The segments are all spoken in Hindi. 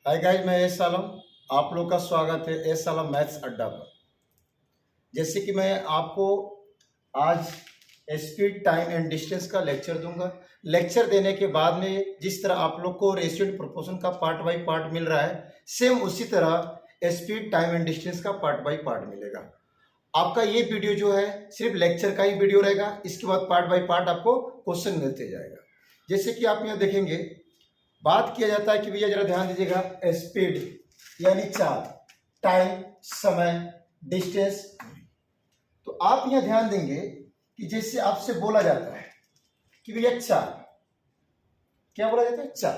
हाय गाइस, मैं एस आलम। आप लोग का स्वागत है एस आलम मैथ्स अड्डा पर। जैसे कि मैं आपको आज स्पीड, टाइम एंड डिस्टेंस का लेक्चर दूंगा। लेक्चर देने के बाद में जिस तरह आप लोग को रेशियो एंड प्रोपोर्शन का पार्ट बाय पार्ट मिल रहा है, सेम उसी तरह स्पीड, टाइम एंड डिस्टेंस का पार्ट बाय पार्ट मिलेगा। आपका ये वीडियो जो है सिर्फ लेक्चर का ही वीडियो रहेगा। इसके बाद पार्ट बाय पार्ट आपको क्वेश्चन मिलते जाएगा। जैसे कि आप यहाँ देखेंगे, बात किया जाता है कि भैया जरा ध्यान दीजिएगा, स्पीड यानी चाल, टाइम समय, डिस्टेंस। तो आप यहां ध्यान देंगे कि जैसे आपसे बोला जाता है कि भैया चाल, क्या बोला जाता है? चाल।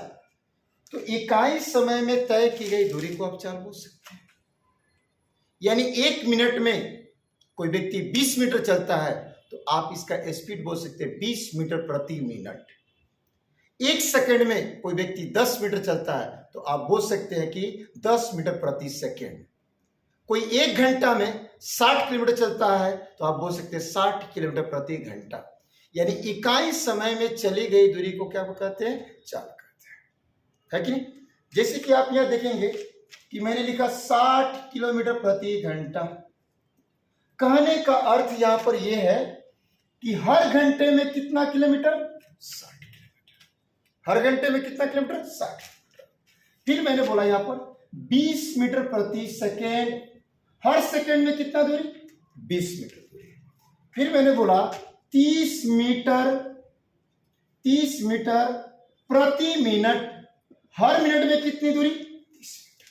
तो इकाई समय में तय की गई दूरी को आप चाल बोल सकते हैं। यानी 1 मिनट में कोई व्यक्ति 20 मीटर चलता है तो आप इसका स्पीड बोल सकते हैं 20 मीटर प्रति मिनट। 1 सेकंड में कोई व्यक्ति 10 मीटर चलता है तो आप बोल सकते हैं कि 10 मीटर प्रति सेकंड। कोई 1 घंटा में 60 किलोमीटर चलता है तो आप बोल सकते हैं 60 किलोमीटर प्रति घंटा। यानी इकाई समय में चली गई दूरी को क्या कहते हैं? चाल कहते हैं, है कि नहीं? जैसे कि आप यहां देखेंगे कि मैंने लिखा 60 किलोमीटर प्रति घंटा। कहने का अर्थ यहां पर यह है कि हर घंटे में कितना किलोमीटर? 60। हर घंटे में कितना किलोमीटर? 60 किलोमीटर। फिर मैंने बोला यहां पर 20 मीटर प्रति सेकेंड। हर सेकेंड में कितना दूरी? 20 मीटर दूरी। फिर मैंने बोला 30 मीटर प्रति मिनट। हर मिनट में कितनी दूरी? 30 मीटर।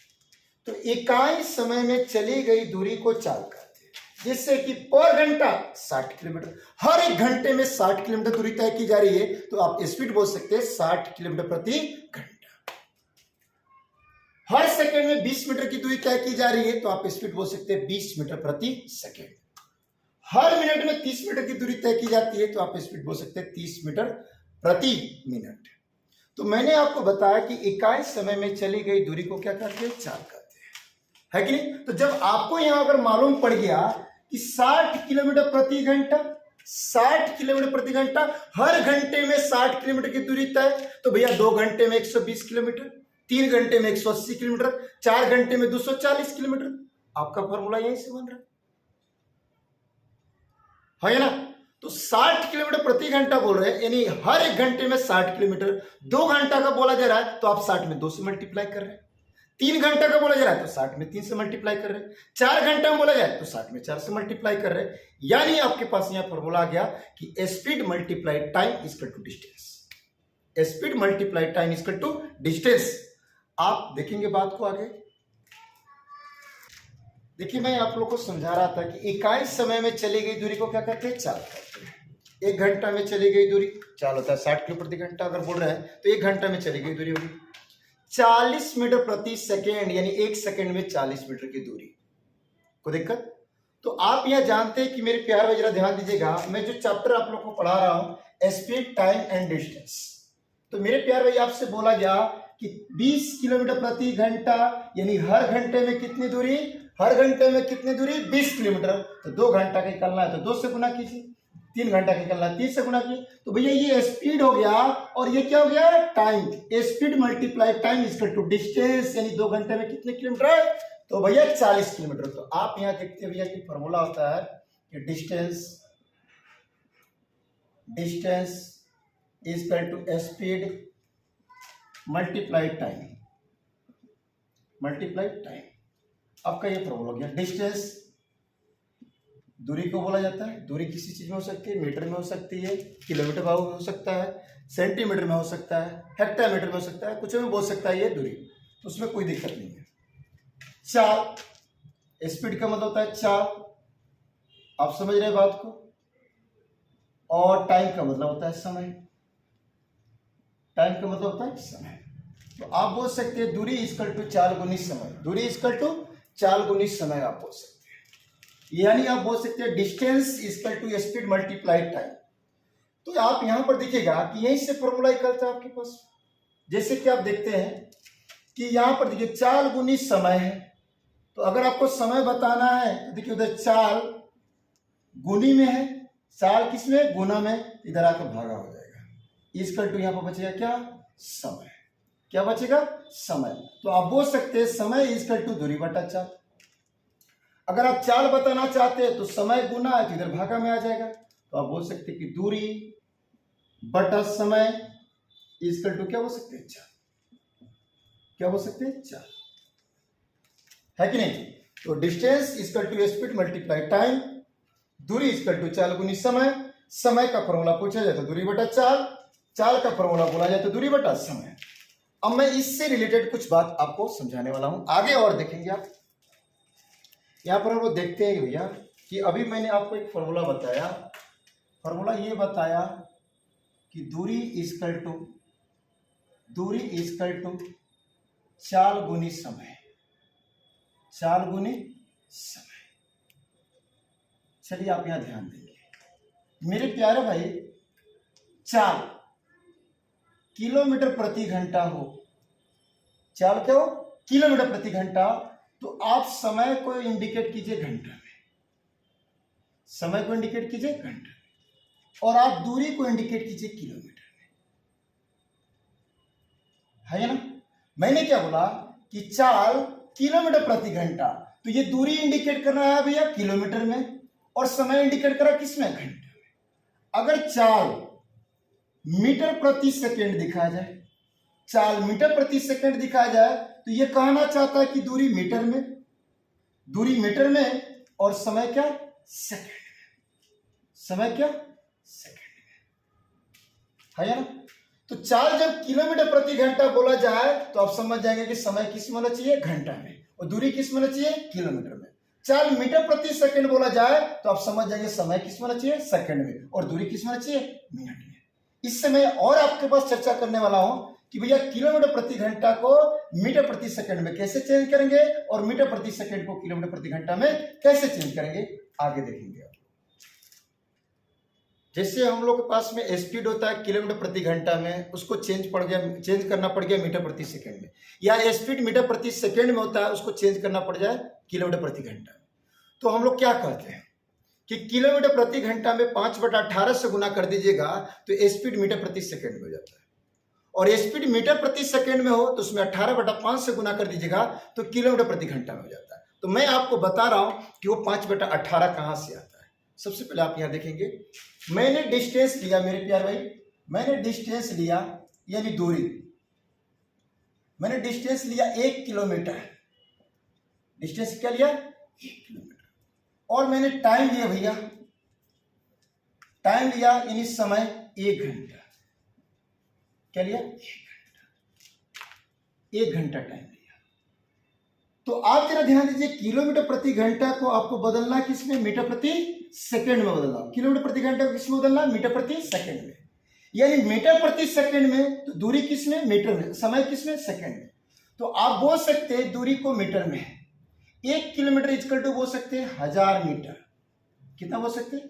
तो इकाई समय में चली गई दूरी को चाल कहते हैं। जिससे कि पर घंटा 60 किलोमीटर, हर 1 घंटे में 60 किलोमीटर दूरी तय की जा रही है तो आप स्पीड बोल सकते हैं 60 किलोमीटर प्रति घंटा। हर सेकंड में 20 मीटर की दूरी तय की जा रही है तो आप स्पीड बोल सकते हैं 20 मीटर प्रति सेकंड। हर मिनट में 30 मीटर की दूरी तय की जाती है तो आप स्पीड बोल सकते हैं 30 मीटर प्रति मिनट। तो मैंने आपको बताया कि इकाई समय में चली गई दूरी को क्या कहते हैं? चाल कहते हैं, है कि नहीं? तो जब आपको यहां अगर मालूम पड़ गया कि 60 किलोमीटर प्रति घंटा, 60 किलोमीटर प्रति घंटा, हर घंटे में 60 किलोमीटर की दूरी तय, तो भैया 2 घंटे में 120 किलोमीटर, 3 घंटे में 180 किलोमीटर, 4 घंटे में 240 किलोमीटर। आपका फॉर्मूला यहीं से बन रहा है ना? तो 60 किलोमीटर प्रति घंटा बोल रहे हैं, यानी हर 1 घंटे में 60 किलोमीटर। 2 घंटा का बोला जा रहा है तो आप 60 में 2 से मल्टीप्लाई कर रहे हैं। 3 घंटा का बोला जा रहा है तो 60 में 3 से मल्टीप्लाई कर रहे हैं। 4 घंटा में बोला जाए तो 60 में 4 से मल्टीप्लाई कर रहे हैं। यानी आपके पास यहां फॉर्मूला आ गया कि speed multiply time equal to distance. Speed multiply time equal to distance. आप देखेंगे बात को आगे। देखिए, मैं आप लोग को समझा रहा था कि इकाई समय में चली गई दूरी को क्या कहते हैं? चाल कहते हैं। 1 घंटा में चली गई दूरी चाल होता है 60 किलोमीटर प्रति घंटा। अगर बोल रहे हैं तो 1 घंटा में चली गई दूरी होगी 40 मीटर प्रति सेकेंड, यानी 1 सेकेंड में 40 मीटर की दूरी। कोई दिक्कत? तो आप यह जानते हैं कि मेरे प्यार भाई जरा ध्यान दीजिएगा, मैं जो चैप्टर आप लोग को पढ़ा रहा हूं स्पीड, टाइम एंड डिस्टेंस। तो मेरे प्यार भाई आपसे बोला गया कि 20 किलोमीटर प्रति घंटा, यानी हर घंटे में कितनी दूरी? हर घंटे में कितनी दूरी? 20 किलोमीटर। तो 2 घंटा का निकलना है तो 2 से गुना कीजिए, 3 घंटा का निकलना है 3 से गुना कीजिए। तो भैया ये स्पीड हो गया और ये क्या हो गया? Time. Speed multiply time equal to distance, यानी 2 घंटे में कितने किलोमीटर? तो भैया 40 किलोमीटर। तो आप यहां देखते हैं भैया कि फॉर्मूला होता है कि distance equal to speed multiply time. आपका ये फॉर्मूला हो गया। डिस्टेंस दूरी को बोला जाता है। दूरी किसी चीज में हो सकती है, मीटर में हो सकती है, किलोमीटर में हो सकता है, सेंटीमीटर में हो सकता है, हेक्टामीटर में हो सकता है, कुछ में बोल सकता है ये दूरी। तो उसमें कोई दिक्कत नहीं है। चाल, स्पीड का मतलब होता है चाल, आप समझ रहे हैं बात को। और टाइम का मतलब होता है समय। टाइम का मतलब होता है समय। तो आप बोल सकते हैं दूरी इक्वल टू चाल गुनी समय। दूरी इक्वल टू चाल गुनी समय आप बोल सकते हैं। यानी आप बोल सकते हैं distance equal to speed multiply time. तो आप यहां पर देखिएगा कि यहीं से फॉर्मूला निकलता है आपके पास। जैसे कि आप देखते हैं कि यहां पर देखिए चाल गुनी समय है। तो अगर आपको समय बताना है तो देखिए उधर चाल गुनी में है, चाल किसमें? गुना में। इधर आकर भागा हो जाएगा। इक्वल टू यहां पर बचेगा क्या? समय। क्या बचेगा? समय। तो आप बोल सकते हैं समय इक्वल टू दूरी बटा चाल। अगर आप चाल बताना चाहते हैं तो समय गुना है तो इधर भागा में आ जाएगा, तो आप बोल सकते हैं कि दूरी बटा समय इक्वल टू क्या बोल सकते हैं? चाल। क्या बोल सकते हैं? चाल, है कि नहीं? तो distance equal to speed multiply time, दूरी इक्वल टू चाल गुनी समय। समय का फॉर्मूला पूछा जाए तो दूरी बटा चाल, चाल का फॉर्मूला बोला जाए तो दूरी बटा समय। अब मैं इससे रिलेटेड कुछ बात आपको समझाने वाला हूं, आगे और देखेंगे आप। यहां पर हम लोग देखते हैं भैया कि अभी मैंने आपको एक फॉर्मूला बताया, फॉर्मूला ये बताया कि दूरी इक्वल टू चाल गुनी समय, चाल गुनी समय। चलिए आप यहां ध्यान देंगे मेरे प्यारे भाई, चाल किलोमीटर प्रति घंटा हो, चाल क्या हो? किलोमीटर प्रति घंटा। तो आप समय को इंडिकेट कीजिए घंटा में, समय को इंडिकेट कीजिए घंटा में, और आप दूरी को इंडिकेट कीजिए किलोमीटर में, है ना? मैंने क्या बोला कि चाल किलोमीटर प्रति घंटा, तो ये दूरी इंडिकेट कर रहा है भैया किलोमीटर में, और समय इंडिकेट कर रहा है किसमें? घंटा में। अगर चाल मीटर प्रति सेकेंड दिखाया जाए, चाल मीटर प्रति सेकेंड दिखाया जाए, तो ये कहना चाहता है कि दूरी मीटर में, दूरी मीटर में, और समय क्या? सेकेंड में। समय क्या? सेकेंड में, है ना? तो चाल जब किलोमीटर प्रति घंटा बोला जाए तो आप समझ जाएंगे कि समय किस में होना चाहिए? घंटा में, और दूरी किस में होना चाहिए? किलोमीटर में। चाल मीटर प्रति सेकंड बोला जाए तो आप समझ जाएंगे समय किस में होना चाहिए? सेकंड में, और दूरी किस में होना चाहिए? मिनट में। इससे मैं और आपके पास चर्चा करने वाला हूं कि भैया किलोमीटर प्रति घंटा को मीटर प्रति सेकंड में कैसे चेंज करेंगे, और मीटर प्रति सेकंड को किलोमीटर प्रति घंटा में कैसे चेंज करेंगे, आगे देखेंगे। जैसे हम लोग के पास में स्पीड होता है किलोमीटर प्रति घंटा में, उसको चेंज करना पड़ गया मीटर प्रति सेकंड में, या स्पीड मीटर प्रति सेकंड में होता है उसको चेंज करना पड़ जाए किलोमीटर प्रति घंटा में। तो हम लोग क्या कहते हैं कि किलोमीटर प्रति घंटा में 5/18 से गुना कर दीजिएगा तो स्पीड मीटर प्रति सेकंड में हो जाता है, और स्पीड मीटर प्रति सेकंड में हो तो उसमें 18/5 से गुना कर दीजिएगा तो किलोमीटर प्रति घंटा में हो जाता है। तो मैं आपको बता रहा हूं कि वो 5/18 कहां से आता है। सबसे पहले आप यहां देखेंगे, मैंने डिस्टेंस लिया मेरे प्यार भाई, मैंने डिस्टेंस लिया यानी दूरी, मैंने डिस्टेंस लिया 1 किलोमीटर, डिस्टेंस क्या लिया? 1 किलोमीटर। और मैंने टाइम लिया भैया, टाइम लिया यानी समय 1 घंटा। क्या लिया? 1 घंटा टाइम लिया। तो आप जरा ध्यान दीजिए, किलोमीटर प्रति घंटा को आपको बदलना किसमें? मीटर प्रति सेकंड में बदलना। किलोमीटर प्रति घंटा को किसमें बदलना? मीटर प्रति सेकंड में। यानी मीटर प्रति सेकंड में, तो दूरी किसमें? मीटर में, समय किसमें? सेकंड में। तो आप बोल सकते हैं दूरी को मीटर में, 1 किलोमीटर इक्वल टू बोल सकते हैं 1000 मीटर। कितना बोल सकते हैं?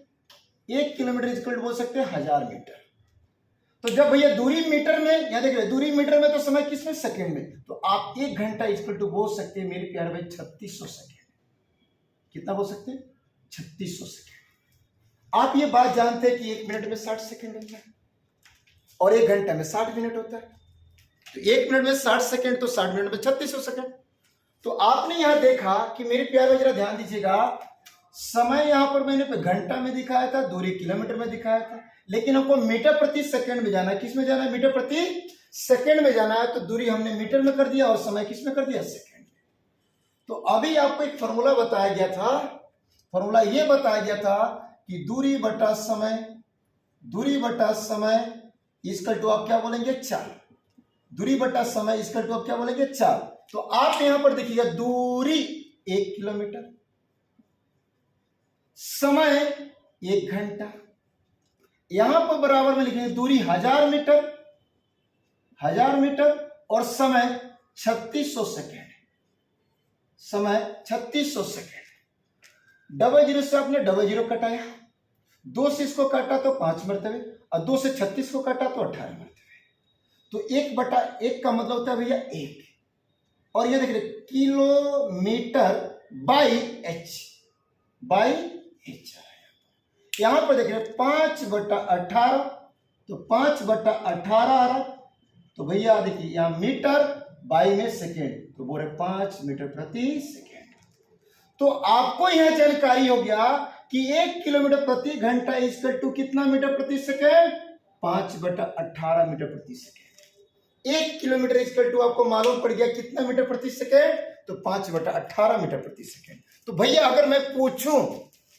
1 किलोमीटर इक्वल टू बोल सकते हैं 1000 मीटर। तो जब भैया दूरी मीटर में, या देखिए दूरी मीटर में तो समय किसमें? सेकंड में, तो आप 1 घंटा इक्वल टू बोल सकते हैं मेरे प्यारे भाई 3600 सेकंड। कितना बोल सकते हैं? 3600 सेकंड। आप ये बात जानते हैं कि 1 मिनट में 60 सेकंड होता है और 1 घंटा में 60 मिनट होता है। तो 1 मिनट में 60 सेकंड, तो 60 मिनट में 3600 सेकंड। तो आपने यहां देखा कि मेरे प्यारे जरा ध्यान दीजिएगा, समय यहां पर मैंने घंटा में दिखाया था, दूरी किलोमीटर में दिखाया था, लेकिन हमको मीटर प्रति सेकंड में जाना है। किस में जाना है? मीटर प्रति सेकंड में जाना है। तो दूरी हमने मीटर में कर दिया और समय किस में कर दिया? सेकंड में। तो अभी आपको एक फॉर्मूला बताया गया था, फॉर्मूला ये बताया गया था कि दूरी बटा समय, दूरी बटा समय इक्वल टू आप क्या बोलेंगे? चाल। दूरी बटा समय इक्वल टू आप क्या बोलेंगे? चाल। तो आप यहां पर देखिएगा, दूरी 1 किलोमीटर, समय 1 घंटा, यहां पर बराबर में लिखेंगे दूरी 1000 मीटर, 1000 मीटर, और समय 3600 सेकेंड, समय 3600 सेकेंड। 00 से आपने 00 कटाया, 2 से इसको काटा तो 5 मरतबे, और 2 से 36 को काटा तो 18 मरतबे। तो 1/1 का मतलब होता है भैया 1, और ये देखिए kilometre by H, by H. यहां पर देखिए 5/18, तो 5/18 आ रहा, तो भैया देखिए यहाँ मीटर बाई में सेकेंड, तो बोल रहे 5 मीटर प्रति सेकेंड। तो आपको यह जानकारी हो गया कि 1 किलोमीटर प्रति घंटा इक्वल टू कितना मीटर प्रति सेकेंड, 5/18 मीटर प्रति सेकेंड। 1 किलोमीटर इक्वल टू आपको मालूम पड़ गया कितना मीटर प्रति सेकेंड, तो 5/18 मीटर प्रति सेकेंड। तो भैया अगर मैं पूछूं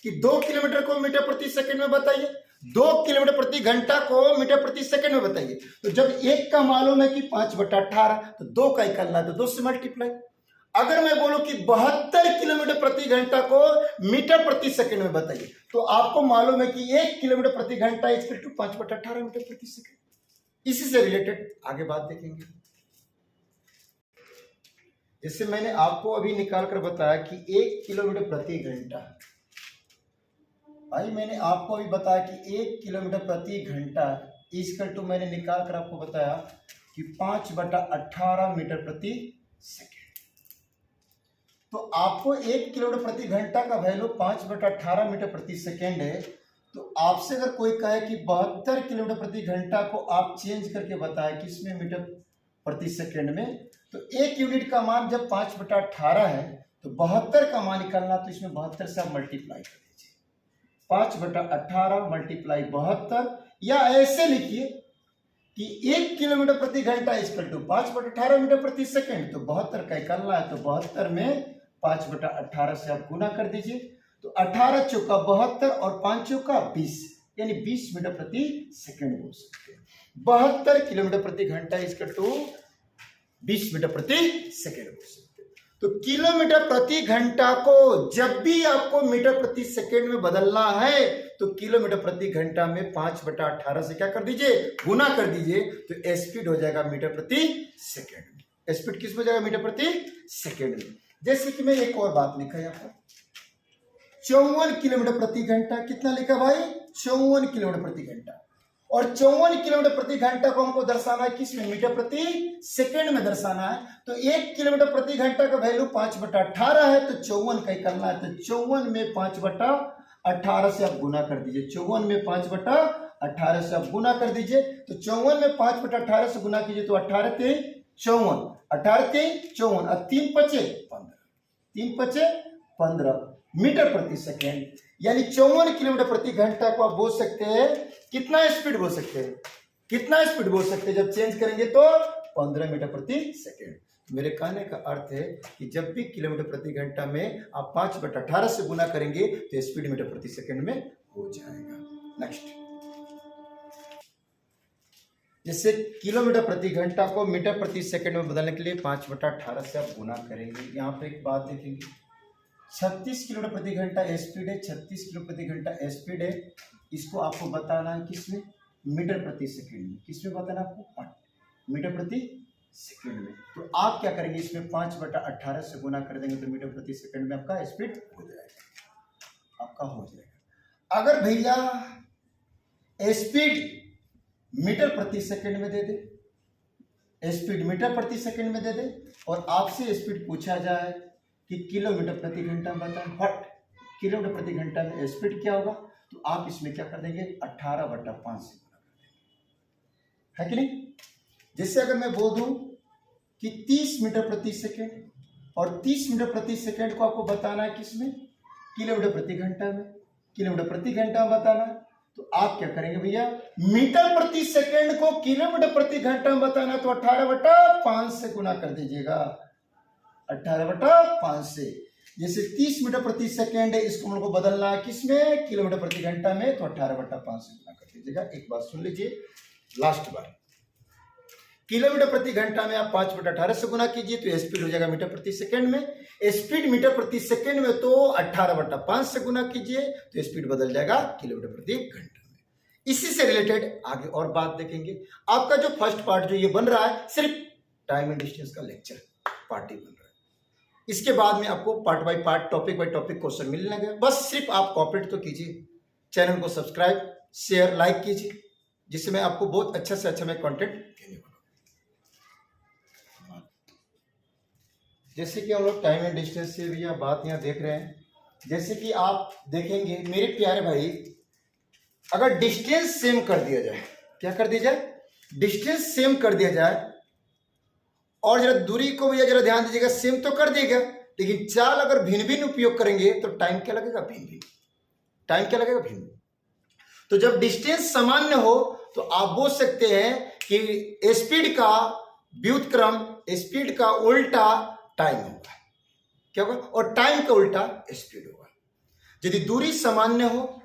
कि 2 किलोमीटर को मीटर प्रति सेकेंड में बताइए, 2 किलोमीटर प्रति घंटा को मीटर प्रति सेकेंड में बताइए, तो जब 1 का मालूम है कि 5/18, तो 2 का निकालना है तो 2 से मल्टीप्लाई। अगर मैं बोलूं कि 72 किलोमीटर प्रति घंटा को मीटर प्रति सेकेंड में बताइए, तो आपको मालूम है कि 1 किलोमीटर प्रति घंटा इक्वल टू 5/18 मीटर प्रति सेकेंड। इसी से रिलेटेड आगे बात देखेंगे। जैसे मैंने आपको अभी निकाल कर बताया कि 1 किलोमीटर प्रति घंटा, भाई मैंने आपको अभी बताया कि 1 किलोमीटर प्रति घंटा इक्वल टू मैंने निकाल कर आपको बताया कि 5/18 मीटर प्रति सेकेंड। तो आपको 1 किलोमीटर प्रति घंटा का वैल्यू 5/18 मीटर प्रति सेकेंड है। तो आपसे अगर कोई कहे कि 72 किलोमीटर प्रति घंटा को आप चेंज करके बताए किसमें, मीटर प्रति सेकेंड में, तो 1 यूनिट का मान जब 5/18 है तो 72 का मान निकालना, तो इसमें 72 से आप मल्टीप्लाई कर दीजिए, 5/18 मल्टीप्लाई 72, या ऐसे लिखिए कि 1 किलोमीटर प्रति घंटा इक्वल टू 5/18 मीटर प्रति सेकेंड, तो 72 का निकालना है, तो 72 में 5/18 से आप गुना कर दीजिए, तो 18 चौका 72 और 5 चौका 20, यानी 20 मीटर प्रति सेकेंड बोल सकते हैं। 72 किलोमीटर प्रति घंटा इक्वल टू 20 मीटर प्रति सेकेंड बोल सकते हैं। तो किलोमीटर प्रति घंटा को जब भी आपको मीटर प्रति सेकेंड में बदलना है, तो किलोमीटर प्रति घंटा में 5/18 से क्या कर दीजिए, गुना कर दीजिए, तो स्पीड हो जाएगा मीटर प्रति सेकेंड में। स्पीड किस में जाएगा, मीटर प्रति सेकेंड में। जैसे कि मैं एक और बात लिखा यहाँ पर, 54 किलोमीटर प्रति घंटा, कितना लिखा भाई, 54 किलोमीटर प्रति घंटा, और 54 किलोमीटर प्रति घंटा को हमको दर्शाना है किसमें, मीटर प्रति सेकेंड में दर्शाना है। तो 1 किलोमीटर प्रति घंटा का वैल्यू 5/18 है, तो 54 का करना है, तो 54 में 5/18 से आप गुना कर दीजिए, 54 में 5/18 से आप गुना कर दीजिए, तो 54 में 5/18 से गुना कीजिए, तो 18 × 54, 18 × 54 और 3 × 5 = 15, 3 × 5 = 15 मीटर प्रति सेकेंड। यानी 54 किलोमीटर प्रति घंटा को आप बोल सकते हैं, कितना स्पीड बोल सकते हैं, कितना स्पीड बोल सकते हैं, जब चेंज करेंगे तो 15 मीटर प्रति सेकेंड। मेरे कहने का अर्थ है कि जब भी किलोमीटर प्रति घंटा में आप 5/18 से गुना करेंगे तो स्पीड मीटर प्रति सेकेंड में हो जाएगा। नेक्स्ट, जैसे किलोमीटर प्रति घंटा को मीटर प्रति सेकेंड में बदलने के लिए 5/18 से आप गुना करेंगे। यहाँ पे एक बात देखेंगे, 36 किलोमीटर प्रति घंटा स्पीड है, 36 किलो प्रति घंटा स्पीड है, इसको आपको बताना है किसमें, मीटर प्रति सेकेंड में। किसमें बताना है आपको, मीटर प्रति सेकेंड में। तो आप क्या करेंगे, इसमें 5/18 से गुना कर देंगे, तो मीटर प्रति सेकेंड में आपका स्पीड हो जाएगा, आपका हो जाएगा। अगर भैया स्पीड मीटर प्रति सेकेंड में दे दे, स्पीड मीटर प्रति सेकेंड में दे दे, और आपसे स्पीड पूछा जाए कि किलोमीटर प्रति घंटा में बताएं, व्हाट किलोमीटर प्रति घंटा में स्पीड क्या होगा, तो आप इसमें क्या कर देंगे, 18/5 से गुना कर देंगे, है कि नहीं। जैसे अगर मैं बोल दूं कि 30 मीटर प्रति सेकेंड, और 30 मीटर प्रति सेकेंड को आपको बताना है किसमें, किलोमीटर प्रति घंटा में, किलोमीटर प्रति घंटा में बताना है, तो आप क्या करेंगे भैया, मीटर प्रति सेकेंड को किलोमीटर प्रति घंटा में बताना है, तो 18/5 से गुना कर दीजिएगा, 18/5 से। जैसे 30 मीटर प्रति सेकेंड है, इसको हमको बदलना है किसमें, किलोमीटर प्रति घंटा में, तो 18/5 से गुना कर दीजिएगा। एक बात सुन लीजिए, लास्ट बार, किलोमीटर प्रति घंटा में आप 5/18 से गुना कीजिए, तो स्पीड हो जाएगा मीटर प्रति सेकेंड में। स्पीड मीटर प्रति सेकेंड में, तो 18/5 से गुना कीजिए, तो स्पीड बदल जाएगा किलोमीटर प्रति घंटा में। इसी से रिलेटेड आगे और बात देखेंगे। आपका जो फर्स्ट पार्ट जो ये बन रहा है, सिर्फ टाइम एंड डिस्टेंस का लेक्चर पार्ट ही बन रहा है। इसके बाद में आपको part by part, topic by topic question मिलने लगे। बस सिर्फ आप कॉपरेट तो कीजिए, चैनल को सब्सक्राइब, शेयर, लाइक कीजिए, जिससे मैं आपको बहुत अच्छा से अच्छा मैं कंटेंट देने वाला हूं। जैसे कि हम लोग टाइम एंड डिस्टेंस से भी बात यहाँ देख रहे हैं, जैसे कि आप देखेंगे मेरे प्यारे भाई, अगर डिस्टेंस सेम कर दिया जाए, क्या कर दिया जाए, डिस्टेंस सेम कर दिया जाए और जरा दूरी को भैया जरा ध्यान दीजिएगा, सेम तो कर दिएगा, लेकिन चाल अगर भिन्न भिन्न उपयोग करेंगे तो टाइम क्या लगेगा, भिन्न भिन्न। टाइम क्या लगेगा, भिन्न। तो जब डिस्टेंस सामान्य हो तो आप बोल सकते हैं कि स्पीड का व्युत्क्रम, स्पीड का उल्टा टाइम होगा। क्या होगा, और टाइम का उल्टा स्पीड होगा। यदि दूरी सामान्य हो,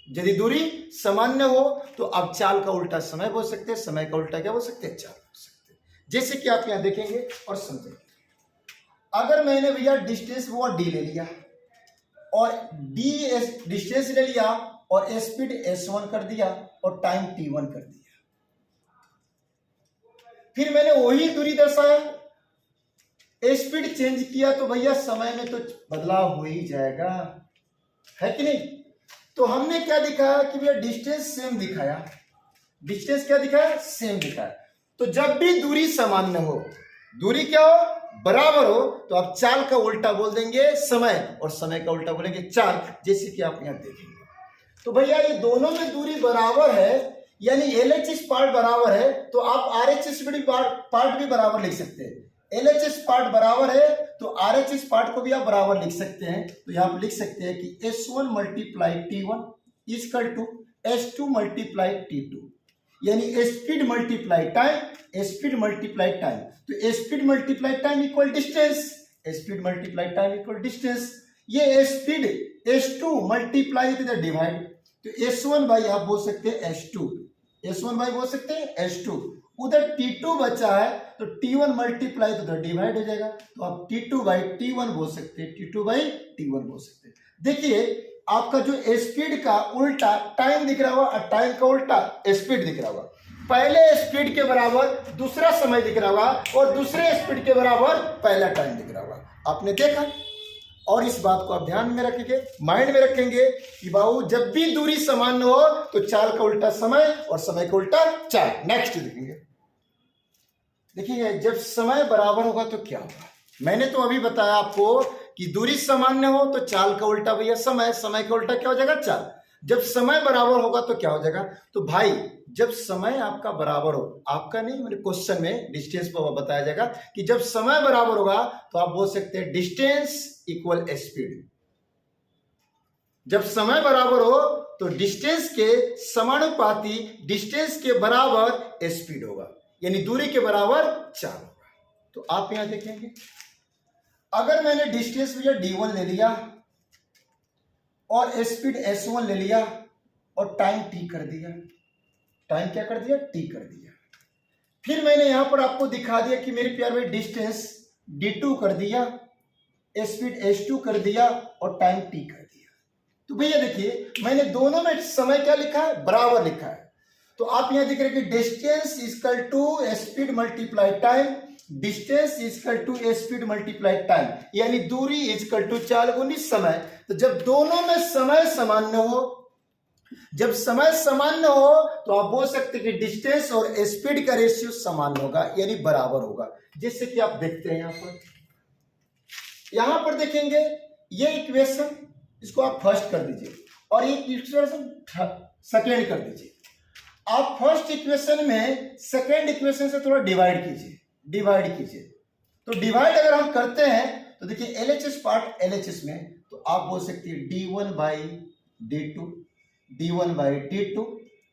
यदि दूरी सामान्य हो तो आप चाल का उल्टा समय बोल सकते हैं, समय का उल्टा क्या बोल सकते हैं, चाल बोल सकते हैं। जैसे कि आप यहां देखेंगे और समझेंगे। अगर मैंने भैया डिस्टेंस वो डी ले लिया और डी डिस्टेंस ले लिया और स्पीड s1 कर दिया और टाइम t1 कर दिया, फिर मैंने वही दूरी दर्शाया, स्पीड चेंज किया, तो भैया समय में तो बदलाव हो ही जाएगा, है कि नहीं। तो हमने क्या दिखाया कि भैया डिस्टेंस सेम दिखाया, डिस्टेंस क्या दिखाया, सेम दिखाया। तो जब भी दूरी सामान्य हो, दूरी क्या हो, बराबर हो, तो आप चाल का उल्टा बोल देंगे समय और समय का उल्टा बोलेंगे चाल, जैसे कि आप यहां देखेंगे। तो भैया ये दोनों में दूरी बराबर है, यानी LHS पार्ट बराबर है, तो आप RHS पार्ट भी बराबर लिख सकते हैं। LHS पार्ट बराबर है तो RHS पार्ट को भी आप बराबर लिख सकते हैं। तो यहां आप लिख सकते हैं कि S1 multiply T1 equal to S2 multiply T2, यानी speed multiply time, speed multiply time. तो speed multiply time equal distance, speed multiply time equal distance. ये स्पीड S2 मल्टीप्लाई इधर डिवाइड, तो S1 बाई आप बोल सकते हैं S2, S1 बाई बोल सकते हैं S2। उधर T2 बचा है तो T1 मल्टीप्लाई तो उधर डिवाइड हो जाएगा, तो आप T2 बाई T1 बोल सकते हैं, T2 बाई T1 बोल सकते हैं। देखिए आपका जो स्पीड का उल्टा टाइम दिख रहा होगा और टाइम का उल्टा स्पीड दिख रहा होगा। पहले स्पीड के बराबर दूसरा समय दिख रहा होगा और दूसरे स्पीड के बराबर पहला टाइम दिख रहा होगा। आपने देखा, और इस बात को आप ध्यान में रखेंगे, माइंड में रखेंगे कि बाबू जब भी दूरी समान हो तो चाल का उल्टा समय और समय का उल्टा चाल। नेक्स्ट देखेंगे, देखिए जब समय बराबर होगा तो क्या होगा। मैंने तो अभी बताया आपको कि दूरी सामान्य हो तो चाल का उल्टा भैया समय, समय का उल्टा क्या हो जाएगा, चाल। जब समय बराबर होगा तो क्या हो जाएगा, तो भाई जब समय आपका बराबर हो, आपका नहीं मेरे क्वेश्चन में डिस्टेंस पर बताया जाएगा कि जब समय बराबर होगा तो आप बोल सकते हैं डिस्टेंस इक्वल स्पीड। जब समय बराबर हो तो डिस्टेंस के समानुपाती, डिस्टेंस के बराबर स्पीड होगा, यानी दूरी के बराबर चाल होगा। तो आप यहां देखेंगे, अगर मैंने डिस्टेंस भैया D1 ले लिया और स्पीड S1 ले लिया और टाइम T कर दिया, टाइम क्या कर दिया, T कर दिया। फिर मैंने यहां पर आपको दिखा दिया कि मेरे प्यार भाई डिस्टेंस D2 कर दिया, स्पीड S2 कर दिया और टाइम T कर दिया। तो भैया देखिए मैंने दोनों में समय क्या लिखा है, बराबर लिखा है। तो आप यहां देख रहे हैं कि distance equal to speed multiply time, distance equal to speed multiply time, यानी दूरी इक्वल टू चाल गुनी समय। तो जब दोनों में समय सामान्य हो, जब समय सामान्य हो तो आप बोल सकते हैं कि डिस्टेंस और स्पीड का रेशियो समान होगा, यानी बराबर होगा। जैसे कि आप देखते हैं यहां पर देखेंगे ये इक्वेशन, इसको आप फर्स्ट कर दीजिए और ये इक्वेशन सेकेंड कर दीजिए। आप फर्स्ट इक्वेशन में सेकेंड इक्वेशन से थोड़ा डिवाइड कीजिए, डिवाइड कीजिए। तो डिवाइड अगर हम करते हैं तो देखिए LHS पार्ट LHS में, तो आप बोल सकते हैं D1 by D2, D1 by D2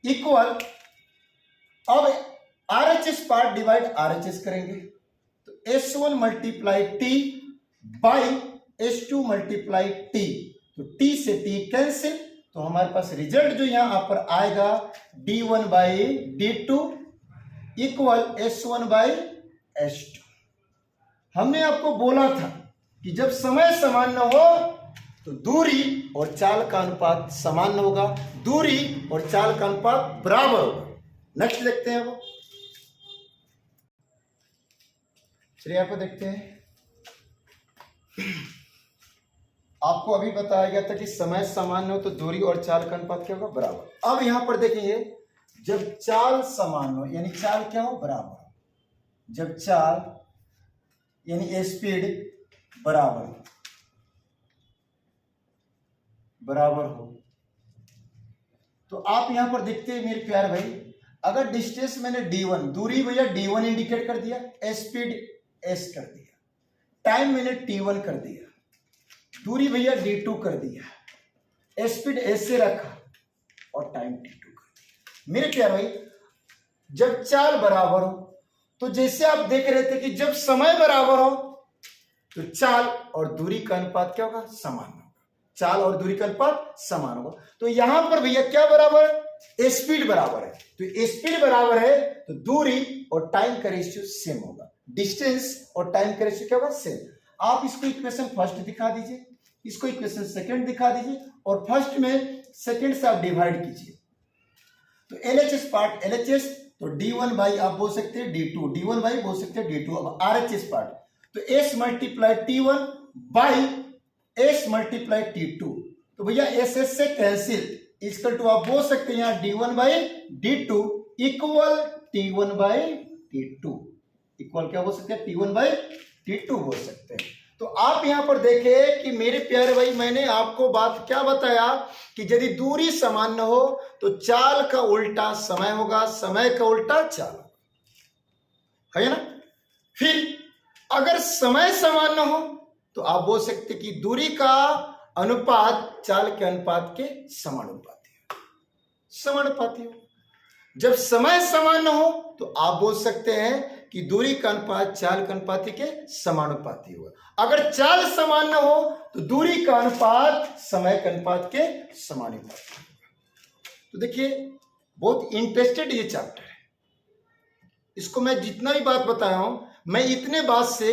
equal, अब RHS पार्ट डिवाइड RHS करेंगे तो S1 multiply T by S2 multiply T, तो T से T कैंसिल, तो हमारे पास रिजल्ट जो यहां पर आएगा D1 by D2 equal S1 by S2। हमने आपको बोला था कि जब समय सामान्य हो तो दूरी और चाल का अनुपात समान होगा, दूरी और चाल का अनुपात बराबर होगा। नेक्स्ट देखते हैं, वो चलिए यहां पर देखते हैं। आपको अभी बताया गया था कि समय समान हो तो दूरी और चाल का अनुपात क्या होगा, बराबर। अब यहां पर देखिए जब चाल समान हो, यानी चाल क्या हो, बराबर हो, जब चाल यानी स्पीड बराबर हो तो आप यहां पर देखते हैं मेरे प्यारे भाई, अगर डिस्टेंस मैंने d1, दूरी भैया d1 इंडिकेट कर दिया, स्पीड s कर दिया, टाइम मैंने t1 कर दिया, दूरी भैया d2 कर दिया, स्पीड s से रखा और टाइम t2 कर दिया। मेरे प्यारे भाई, जब चाल बराबर हो तो जैसे आप देख रहे थे कि जब समय बराबर हो तो चाल और दूरी का अनुपात क्या होगा? समान होगा। चाल और दूरी का अनुपात समान होगा। तो यहां पर भैया क्या बराबर है? स्पीड बराबर है। तो स्पीड बराबर है तो दूरी और टाइम का रेशियो सेम होगा। डिस्टेंस और टाइम का रेशियो क्या होगा? सेम। आप इसको इक्वेशन फर्स्ट दिखा दीजिए, इसको इक्वेशन सेकंड दिखा दीजिए और फर्स्ट में सेकंड से आप डिवाइड कीजिए। तो LHS पार्ट LHS तो D1 बाई आप बोल सकते हैं D2, D1 बाई बोल सकते हैं D2। अब RHS पार्ट तो S multiply T1 by S multiply T2। तो भैया S से कैंसिल, इक्वल टू आप बोल सकते हैं यहाँ D1 by D2 equal T1 by T2। Equal क्या बोल सकते हैं? T1 बाई T2 बोल सकते हैं। तो आप यहां पर देखें कि मेरे प्यारे भाई, मैंने आपको बात क्या बताया कि यदि दूरी समान न हो तो चाल का उल्टा समय होगा, समय का उल्टा चाल है ना। फिर अगर समय समान न हो तो आप बोल सकते कि दूरी का अनुपात चाल के अनुपात के समानुपाती है, समानुपाती हो। जब समय समान न हो तो आप बोल सकते हैं कि दूरी का अनुपात चाल के अनुपाती के समानुपाती होगा। अगर चाल समान न हो तो दूरी का अनुपात समय के अनुपात के समानुपाती होगा। तो देखिए, बहुत इंटरेस्टेड ये चैप्टर है। इसको मैं जितना भी बात बताया हूं, मैं इतने बात से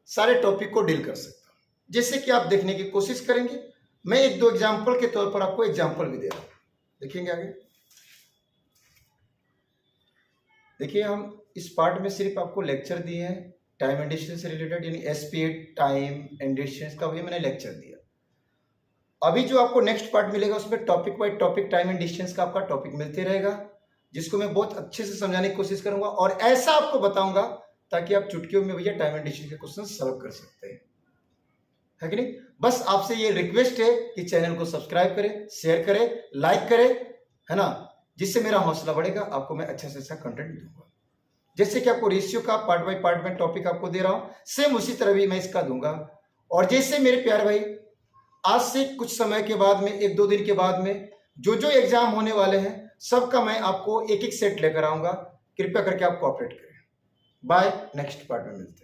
सारे टॉपिक को डील कर सकता हूं, जैसे कि आप देखने की कोशिश करेंगे। मैं एक दो एग्जाम्पल के तौर पर आपको एग्जाम्पल भी दे रहा हूं, देखेंगे आगे। देखिए, हम इस पार्ट में सिर्फ आपको लेक्चर दिए हैं टाइम एंड डिस्टेंस से रिलेटेड, यानी स्पीड, टाइम एंड डिस्टेंस का भी मैंने लेक्चर दिया। अभी जो आपको नेक्स्ट पार्ट मिलेगा उसमें topic by topic time and distance का आपका टॉपिक मिलते रहेगा, जिसको मैं बहुत अच्छे से समझाने की कोशिश करूंगा और ऐसा आपको बताऊंगा ताकि आप चुटकियों में भैया टाइम एंड डिस्टेंस के क्वेश्चन सॉल्व कर सकते हैं, है कि नहीं। बस आपसे ये रिक्वेस्ट है कि चैनल को सब्सक्राइब करें, शेयर करें, लाइक करें, है ना, जिससे मेरा हौसला बढ़ेगा, आपको मैं अच्छा से अच्छा कंटेंट दूंगा। जैसे कि आपको रेशियो का पार्ट बाय पार्ट में टॉपिक आपको दे रहा हूं, सेम उसी तरह भी मैं इसका दूंगा। और जैसे मेरे प्यारे भाई, आज से कुछ समय के बाद में, एक दो दिन के बाद में जो जो एग्जाम होने वाले हैं सबका मैं आपको एक एक सेट लेकर आऊंगा। कृपया करके आप कोऑपरेट करें। बाय, नेक्स्ट पार्ट में मिलते हैं।